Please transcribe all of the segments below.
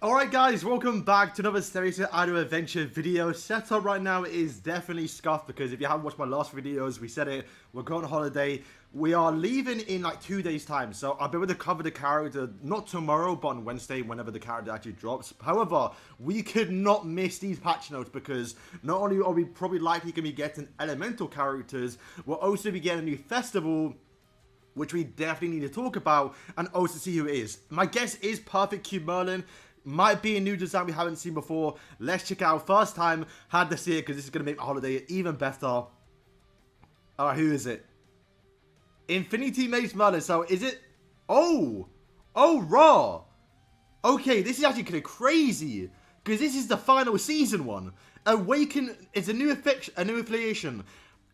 Alright guys, welcome back to another series of Idle Adventure video. Setup right now is definitely scuffed because if you haven't watched my last videos, we said it, we're going on holiday. We are leaving in like 2 days time, so I'll be able to cover the character not tomorrow, but on Wednesday whenever the character actually drops. However, we could not miss these patch notes because not only are we probably likely going to be getting elemental characters, we'll also be getting a new festival, which we definitely need to talk about, and also see who it is. My guess is Perfect Cube Merlin. Might be a new design we haven't seen before. Let's check it out. First time, had to see it because this is going to make my holiday even better. Alright, who is it? Infinity Maze Merlin. So, is it... Oh, raw. Okay, this is actually kind of crazy. Because this is the final season one. Awaken... It's a new affiliation.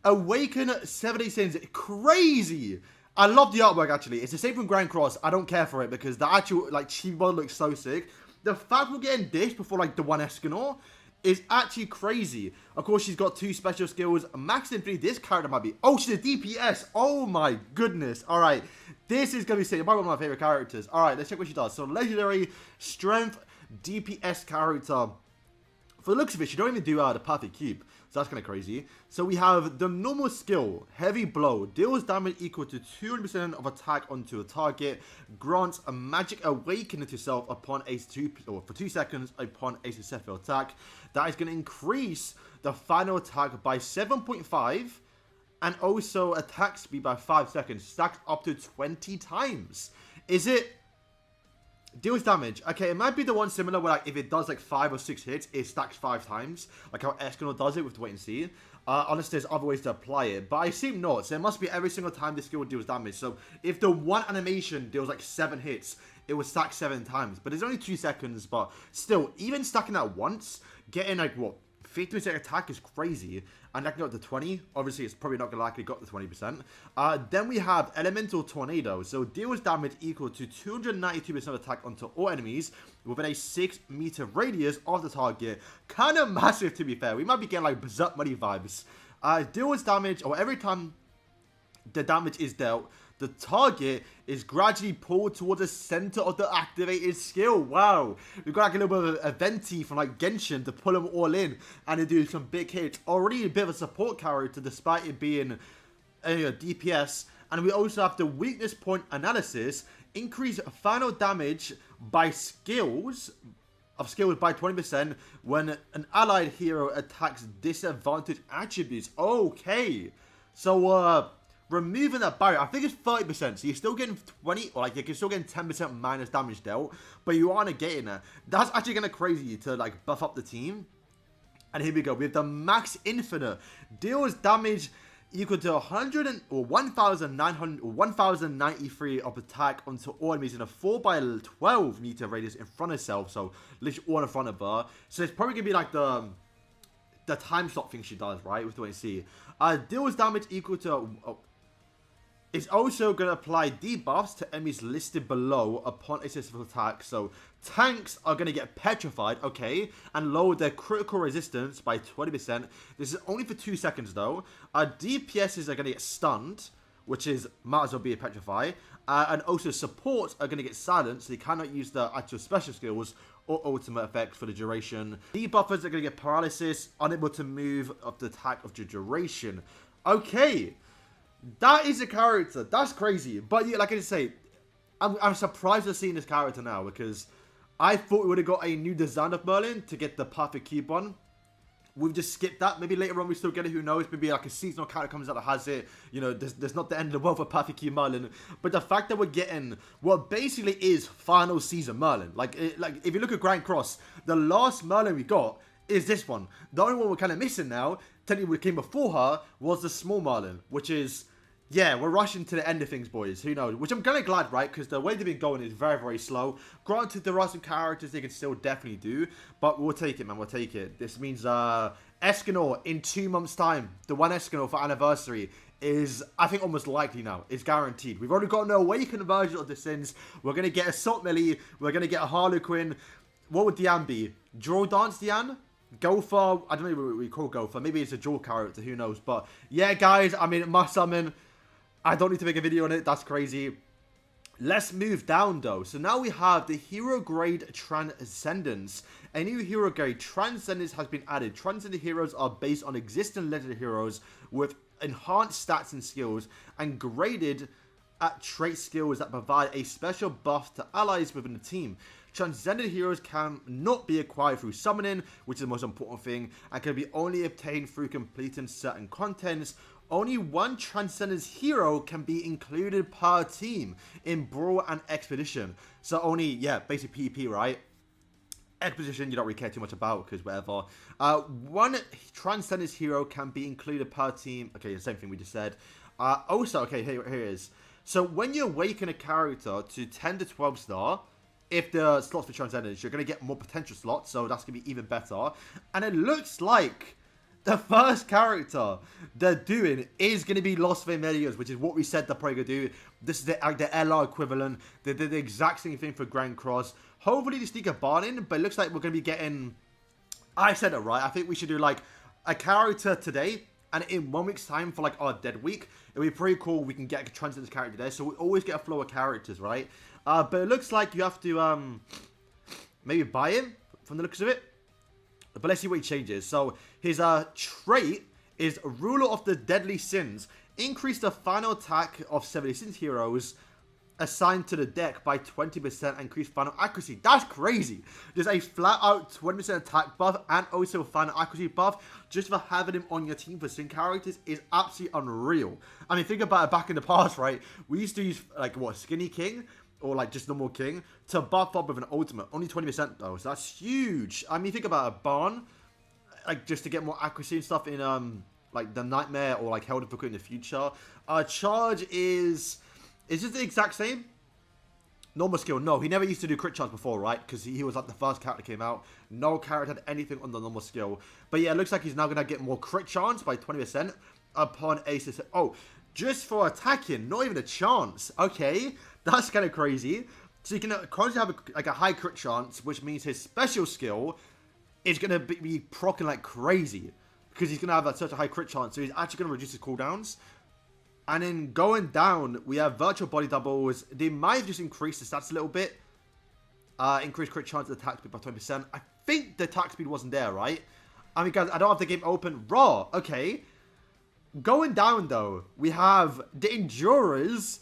Awaken 7 Days Sins. Crazy. I love the artwork, actually. It's the same from Grand Cross. I don't care for it because the actual, like, cheap one looks so sick. The fact we're getting this before, like, the one Escanor is actually crazy. Of course, she's got 2 special skills. Max Infinity, this character might be... Oh, she's a DPS. Oh, my goodness. All right. This is going to be sick. Probably one of my favorite characters. All right, let's check what she does. So, Legendary Strength DPS character. For the looks of it, she don't even do the Perfect Cube. So that's kind of crazy. So we have the normal skill, Heavy Blow, deals damage equal to 200% of attack onto a target, grants a magic awakening to self upon a for 2 seconds upon a successful attack. That is going to increase the final attack by 7.5 and also attack speed by 5 seconds, stacked up to 20 times. Is it... Deals damage. Okay, it might be the one similar where, like, if it does like 5 or 6 hits, it stacks 5 times, like how Escanor does it. We have to wait and see. Honestly, there's other ways to apply it, but I assume not. So it must be every single time this skill deals damage. So if the one animation deals like 7 hits, it will stack 7 times. But it's only 2 seconds. But still, even stacking that once, getting like what 50% attack is crazy. And that can go up to 20. Obviously, it's probably not going to likely go up to 20%. Then we have Elemental Tornado. So, deals damage equal to 292% attack onto all enemies within a 6-meter radius of the target. Kind of massive, to be fair. We might be getting, like, Berserk Money vibes. Deals damage, or every time the damage is dealt, the target is gradually pulled towards the center of the activated skill. Wow. We've got like a little bit of a venti from like Genshin to pull them all in and to do some big hits. Already a bit of a support character despite it being a DPS. And we also have the weakness point analysis. Increase final damage by skills by 20% when an allied hero attacks disadvantaged attributes. Okay. So, removing that barrier, I think it's 30%, so you're still getting 20, or like you're still getting 10% minus damage dealt, but you aren't getting that. That's actually kind of crazy to like buff up the team. And here we go, we have the Max Infinite, deals damage equal to 1,093 of attack onto all enemies in a 4x12 meter radius in front of self, so literally all in front of her. So it's probably gonna be like the time slot thing she does, right? With the way you see. Deals damage equal to... It's also going to apply debuffs to enemies listed below upon a successful attack. So, tanks are going to get petrified, okay, and lower their critical resistance by 20%. This is only for 2 seconds, though. DPSs are going to get stunned, which is, might as well be a petrify. And also, supports are going to get silenced, so they cannot use the actual special skills or ultimate effects for the duration. Debuffers are going to get paralysis, unable to move of the attack of the duration. Okay. That is a character. That's crazy. But yeah, like I say, I'm surprised to seeing this character now because I thought we would have got a new design of Merlin to get the Perfect Cube on. We've just skipped that. Maybe later on we still get it. Who knows? Maybe like a seasonal character comes out that has it. You know, there's not the end of the world for Perfect Cube Merlin. But the fact that we're getting what basically is final season Merlin. Like if you look at Grand Cross, the last Merlin we got is this one. The only one we're kind of missing now, technically what came before her, was the small Merlin, which is... Yeah, we're rushing to the end of things, boys. Who knows? Which I'm kind of glad, right? Because the way they've been going is very, very slow. Granted, there are some characters they can still definitely do. But we'll take it, man. We'll take it. This means Escanor in 2 months' time. The one Escanor for anniversary is, I think, almost likely now. It's guaranteed. We've already got an awakened version of the Sins. We're going to get a Salt Melee. We're going to get a Harlequin. What would Diane be? Draw Dance Diane? Gopher? I don't know what we call Gopher. Maybe it's a dual character. Who knows? But yeah, guys, I mean, must summon... I don't need to make a video on it. That's crazy. Let's move down though. So now we have the hero grade Transcendence. A new hero grade Transcendence has been added. Transcendent heroes are based on existing legendary heroes with enhanced stats and skills and graded at trait skills that provide a special buff to allies within the team. Transcendent heroes can not be acquired through summoning, which is the most important thing, and can be only obtained through completing certain contents. Only one Transcendence hero can be included per team in Brawl and Expedition. So only, yeah, basic PvP, right? Expedition, you don't really care too much about, because whatever. One Transcendence hero can be included per team. Okay, the same thing we just said. Also, okay, here it is. So when you awaken a character to 10 to 12 star, if the slots for Transcendence, you're going to get more potential slots, so that's going to be even better. And it looks like the first character they're doing is going to be LOSTVAYNE Medios, which is what we said they're probably going to do. This is the LR equivalent. They did the exact same thing for Grand Cross. Hopefully they sneak a barn in, but it looks like we're going to be getting... I said it right. I think we should do like a character today, and in 1 week's time for like our dead week, it'll be pretty cool. We can get a Transcendence character there, so we always get a flow of characters, right? But it looks like you have to maybe buy him from the looks of it. But let's see what he changes. So his trait is Ruler of the Deadly Sins. Increase the final attack of 70 Sins heroes assigned to the deck by 20%. Increase final accuracy. That's crazy. There's a flat out 20% attack buff and also a final accuracy buff. Just for having him on your team for Sin characters is absolutely unreal. I mean, think about it back in the past, right? We used to use, like, what, Skinny King? Or like just normal King to buff up with an ultimate. Only 20% though, so that's huge. I mean, think about a barn, like just to get more accuracy and stuff in like the Nightmare or like Hell difficulty in the future. Charge is just the exact same. Normal skill, no, he never used to do crit charge before, right? Because he was like the first character came out. No character had anything on the normal skill. But yeah, it looks like he's now gonna get more crit chance by 20% upon ace. Oh, just for attacking, not even a chance. Okay. That's kind of crazy. So you can constantly have a high crit chance, which means his special skill is going to be proccing like crazy. Because he's going to have such a high crit chance. So he's actually going to reduce his cooldowns. And then going down, we have virtual body doubles. They might have just increased the stats a little bit. Increased crit chance of attack speed by 20%. I think the attack speed wasn't there, right? I mean, guys, I don't have the game open. Raw, okay. Going down, though, we have the Endurers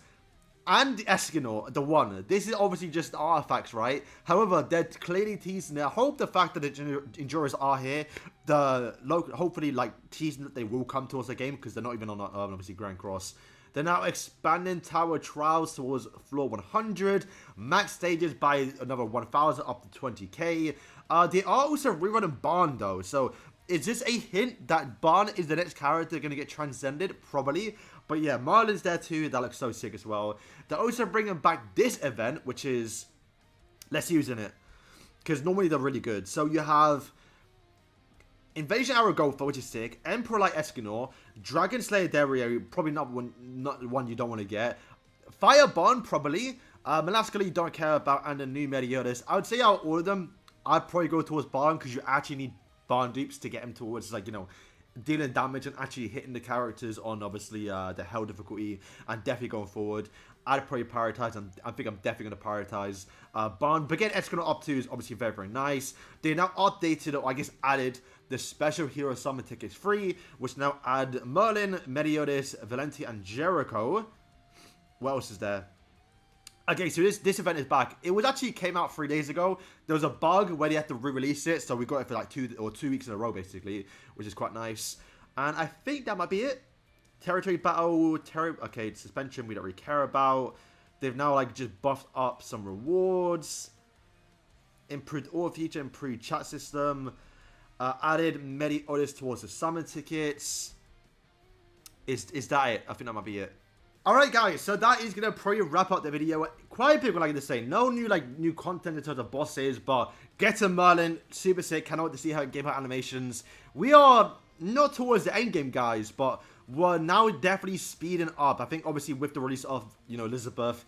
and the Escanor, the one. This is obviously just artifacts, right? However, they're clearly teasing it. I hope the fact that the Endurers are here, hopefully, like, teasing that they will come towards the game, because they're not even on, obviously, Grand Cross. They're now expanding Tower Trials towards floor 100. Max stages by another 1,000 up to 20k. They are also rerunning Barn, though. So, is this a hint that Barn is the next character going to get transcended? Probably. But yeah, Merlin's there too. That looks so sick as well. They're also bringing back this event, which is less using it. Because normally they're really good. So you have Invasion Arrow Gopher, which is sick. Emperor Light Escanor. Dragon Slayer Dario, probably not one you don't want to get. Fire Bond, probably. Melaskali, you don't care about. And the new Meliodas. I would say out of all of them, I'd probably go towards Barn, because you actually need Barn dupes to get him towards, like, you know, dealing damage and actually hitting the characters on, obviously, the Hell difficulty, and definitely going forward. I'd probably prioritize, and I think I'm definitely going to prioritize Barn. But getting Escanor up 2 is obviously very, very nice. They now updated, or I guess added, the special hero summon tickets free, which now add Merlin, Meliodas, Valenti, and Jericho. What else is there? Okay, so this event is back. It was actually came out 3 days ago. There was a bug where they had to re-release it, so we got it for like 2 weeks in a row, basically, which is quite nice. And I think that might be it. Territory battle, okay, suspension we don't really care about. They've now like just buffed up some rewards, improved all feature, improved chat system, added Meliodas towards the summon tickets. Is that it? I think that might be it. Alright guys, so that is going to probably wrap up the video. Quite a people like to say, no new content in terms of bosses, but get to Merlin, super sick, cannot wait to see how gameplay animations. We are not towards the end game, guys, but we're now definitely speeding up. I think obviously with the release of, you know, Elizabeth,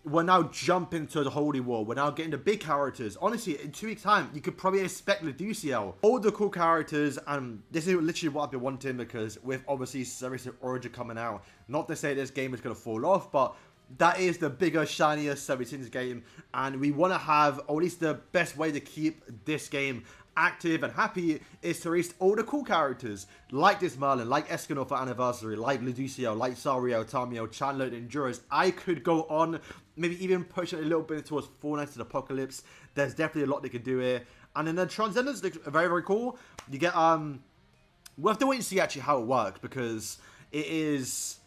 we're now jumping to the Holy War. We're now getting the big characters. Honestly, in 2 weeks' time, you could probably expect Luduciel. All the cool characters, and this is literally what I've been wanting, because with obviously Service of Origin coming out, not to say this game is going to fall off, but that is the bigger, shinier 17s game, and we want to have, or at least the best way to keep this game active and happy is to release all the cool characters, like this Merlin, like Escanor for Anniversary, like Luducio, like Sario, Tamio, Chandler, and Endurance. I could go on, maybe even push it a little bit towards Fortnite and Apocalypse. There's definitely a lot they can do here. And then the Transcendence looks very, very cool. You get, we'll have to wait and see actually how it works, because it is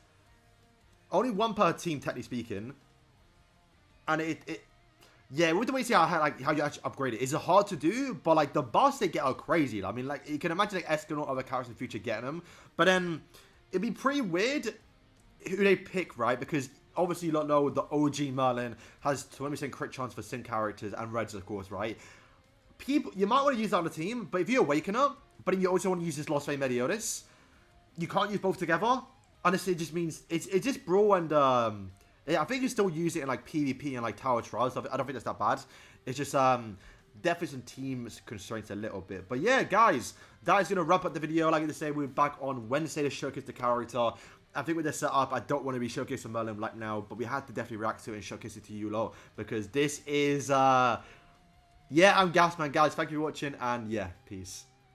only one per team, technically speaking. And yeah, we have to wait and see how you actually upgrade it. It's hard to do, but like the buffs they get are crazy. I mean, like you can imagine like Escanor or other characters in the future getting them. But then it'd be pretty weird who they pick, right? Because obviously you don't know the OG Merlin has 20% crit chance for Sim characters and Reds, of course, right? People, you might want to use that on the team, but if you awaken up, but then you also want to use this LOSTVAYNE Meliodas, you can't use both together. Honestly, it just means it's just Brawl and yeah, I think you still use it in like PvP and like Tower Trials. I don't think that's that bad. It's just definitely some team constraints a little bit. But yeah, guys, that is gonna wrap up the video. Like I say, we're back on Wednesday to showcase the character. I think with this setup, I don't want to be showcasing Merlin right now, but we had to definitely react to it and showcase it to you lot, because this is yeah, I'm Gasman, guys. Thank you for watching, and yeah, peace.